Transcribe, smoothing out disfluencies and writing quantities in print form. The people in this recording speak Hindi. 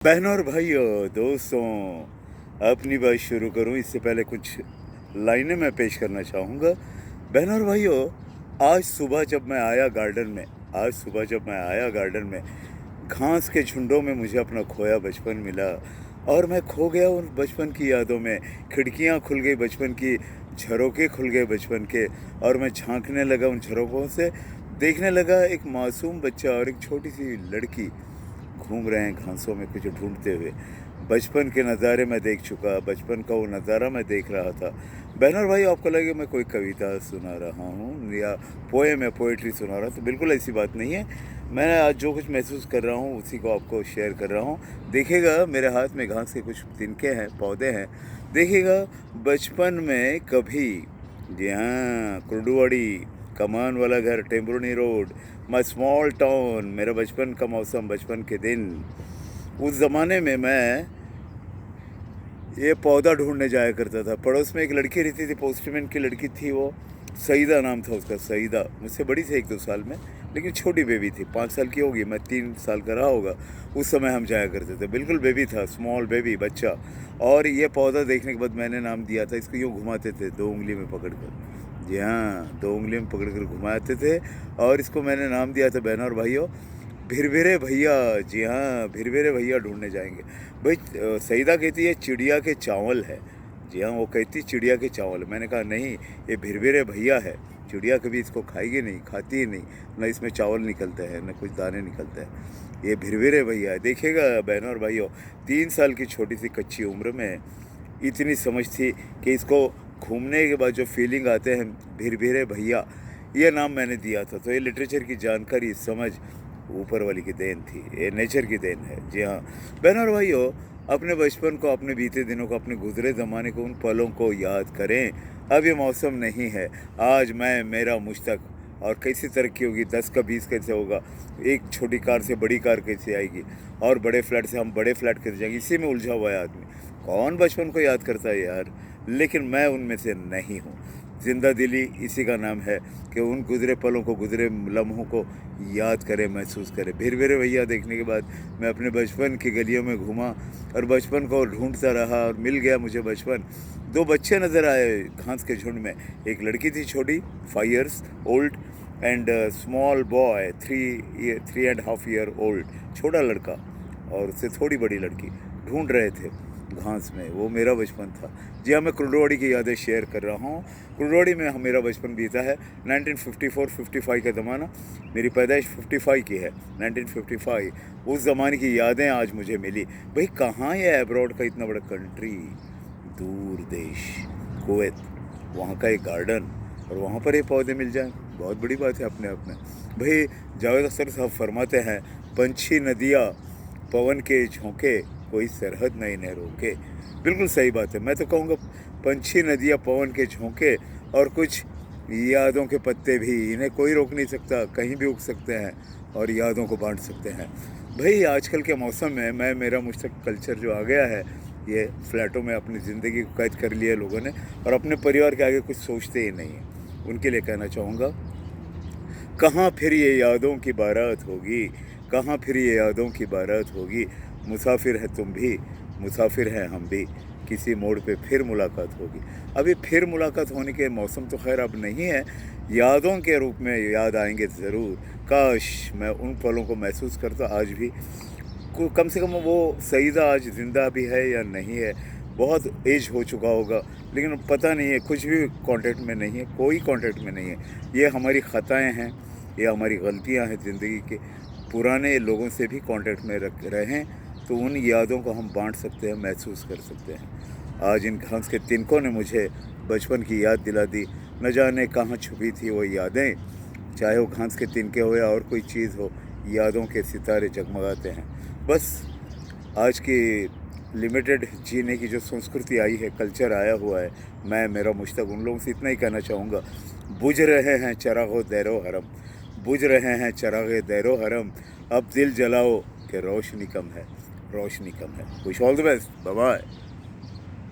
बहनों और भाइयों, दोस्तों, अपनी बात शुरू करूं इससे पहले कुछ लाइनें मैं पेश करना चाहूँगा। बहनों और भाइयों, आज सुबह जब मैं आया गार्डन में घास के झुंडों में मुझे अपना खोया बचपन मिला और मैं खो गया उन बचपन की यादों में। खिड़कियाँ खुल गई बचपन की, झरोके खुल गए बचपन के और मैं झांकने लगा उन झरोकों से। देखने लगा एक मासूम बच्चा और एक छोटी सी लड़की घूम रहे हैं घासों में कुछ ढूंढते हुए। बचपन के नज़ारे मैं देख चुका, बचपन का वो नज़ारा मैं देख रहा था। बहनों और भाई, आपको लगे मैं कोई कविता सुना रहा हूँ या पोएम या पोइट्री सुना रहा हूँ, तो बिल्कुल ऐसी बात नहीं है। मैं आज जो कुछ महसूस कर रहा हूँ उसी को आपको शेयर कर रहा हूँ। देखिएगा, मेरे हाथ में घास के कुछ तिनके हैं, पौधे हैं। देखिएगा, बचपन में कभी, जी हाँ, कुर्डुवाड़ी, कमान वाला घर, टेम्बुरनी रोड, माई स्मॉल टाउन, मेरा बचपन का मौसम, बचपन के दिन। उस ज़माने में मैं ये पौधा ढूंढने जाया करता था। पड़ोस में एक लड़की रहती थी, पोस्टमैन की लड़की थी वो, सईदा नाम था उसका, सईदा। मुझसे बड़ी थी 1-2 साल में, लेकिन छोटी बेबी थी, 5 साल की होगी, मैं 3 साल का रहा होगा। उस समय हम जाया करते थे, बिल्कुल बेबी था, स्मॉल बेबी, बच्चा। और ये पौधा देखने के बाद मैंने नाम दिया था, इसको यूँ घुमाते थे 2 उंगली में पकड़ कर। जी हाँ, 2 उंगली में पकड़ कर घुमाते थे और इसको मैंने नाम दिया था, बहनों और भाइयों, भिरभिरे भैया। जी हाँ, भिरभिरे भैया ढूंढने जाएंगे। भाई, सईदा कहती है चिड़िया के चावल है। जी हाँ, वो कहती चिड़िया के चावल। मैंने कहा नहीं, ये भिरभिरे भैया है। चिड़िया कभी इसको खाएगी नहीं, खाती ही नहीं, ना इसमें चावल निकलते हैं, ना कुछ दाने निकलते हैं। ये भिरभिरे भैया है। देखिएगा बहनों और भाइयों, 3 साल की छोटी सी कच्ची उम्र में इतनी समझ थी कि इसको घूमने के बाद जो फीलिंग आते हैं, भिरभिरे भैया, ये नाम मैंने दिया था। तो ये लिटरेचर की जानकारी, समझ ऊपर वाली की देन थी, ये नेचर की देन है। जी हाँ बहनों और भाइयों, अपने बचपन को, अपने बीते दिनों को, अपने गुजरे ज़माने को, उन पलों को याद करें। अब ये मौसम नहीं है। आज मैं, मेरा, मुझ तक, और कैसी तरक्की होगी, 10 का 20 कैसे होगा, एक छोटी कार से बड़ी कार कैसे आएगी, और बड़े फ्लैट से हम बड़े फ्लैट कैसे जाएंगे, इसी में उलझा हुआ है आदमी। कौन बचपन को याद करता है यार। लेकिन मैं उनमें से नहीं हूँ। ज़िंदा दिली इसी का नाम है कि उन गुजरे पलों को, गुजरे लम्हों को याद करें, महसूस करें। भिरभिरे भैया देखने के बाद मैं अपने बचपन की गलियों में घूमा और बचपन को ढूंढता रहा और मिल गया मुझे बचपन। 2 बच्चे नज़र आए घास के झुंड में। एक लड़की थी छोटी, 5 years old, and small boy, 3.5 year old, छोटा लड़का, और उससे थोड़ी बड़ी लड़की ढूंढ रहे थे घास में। वो मेरा बचपन था। जी हाँ, मैं कुर्डुवाड़ी की यादें शेयर कर रहा हूँ। कुर्डुवाड़ी में मेरा बचपन बीता है। 1954-55 का ज़माना, मेरी पैदाइश 55 की है, 1955। उस ज़माने की यादें आज मुझे मिली। भाई, कहाँ है अब्रॉड का इतना बड़ा कंट्री, दूर देश, कुवैत, वहाँ का एक गार्डन, और वहाँ पर ये पौधे मिल जाएं, बहुत बड़ी बात है अपने आप में। भाई, जावेद अख्तर साहब फरमाते हैं, पंछी नदियाँ, पवन के झोंके, कोई सरहद नहीं न रोके। बिल्कुल सही बात है। मैं तो कहूँगा, पंछी नदियाँ, पवन के झोंके, और कुछ यादों के पत्ते भी, इन्हें कोई रोक नहीं सकता, कहीं भी उग सकते हैं और यादों को बांट सकते हैं। भाई, आजकल के मौसम में मैं, मेरा, मुझ तक कल्चर जो आ गया है, ये फ्लैटों में अपनी ज़िंदगी को कैद कर लिया लोगों ने, और अपने परिवार के आगे कुछ सोचते ही नहीं हैं। उनके लिए कहना चाहूँगा, कहाँ फिर ये यादों की बारात होगी, कहाँ फिर ये यादों की बारात होगी। मुसाफिर है तुम भी, मुसाफिर हैं हम भी, किसी मोड़ पे फिर मुलाकात होगी। अभी फिर मुलाकात होने के मौसम तो खैर अब नहीं है, यादों के रूप में याद आएंगे ज़रूर। काश मैं उन पलों को महसूस करता आज भी। कम से कम वो सईदा आज ज़िंदा भी है या नहीं है, बहुत एज हो चुका होगा, लेकिन पता नहीं है, कुछ भी कांटेक्ट में नहीं है, कोई कांटेक्ट में नहीं है। ये हमारी ख़ताएँ हैं, ये हमारी गलतियाँ हैं ज़िंदगी के। पुराने लोगों से भी कांटेक्ट में रहें तो उन यादों को हम बांट सकते हैं, महसूस कर सकते हैं। आज इन घास के तिनकों ने मुझे बचपन की याद दिला दी। न जाने कहाँ छुपी थी वो यादें, चाहे वो घास के तिनके हो या और कोई चीज़ हो, यादों के सितारे जगमगाते हैं। बस, आज की लिमिटेड जीने की जो संस्कृति आई है, कल्चर आया हुआ है, मैं, मेरा, मुझ तक, उन लोगों से इतना ही कहना चाहूँगा, बुझ रहे हैं चिरागो दैरो हरम, बुझ रहे हैं चिरागे दैरो हरम, अब दिल जलाओ कि रोशनी कम है, रोशनी कम है। Wish all the best, bye bye.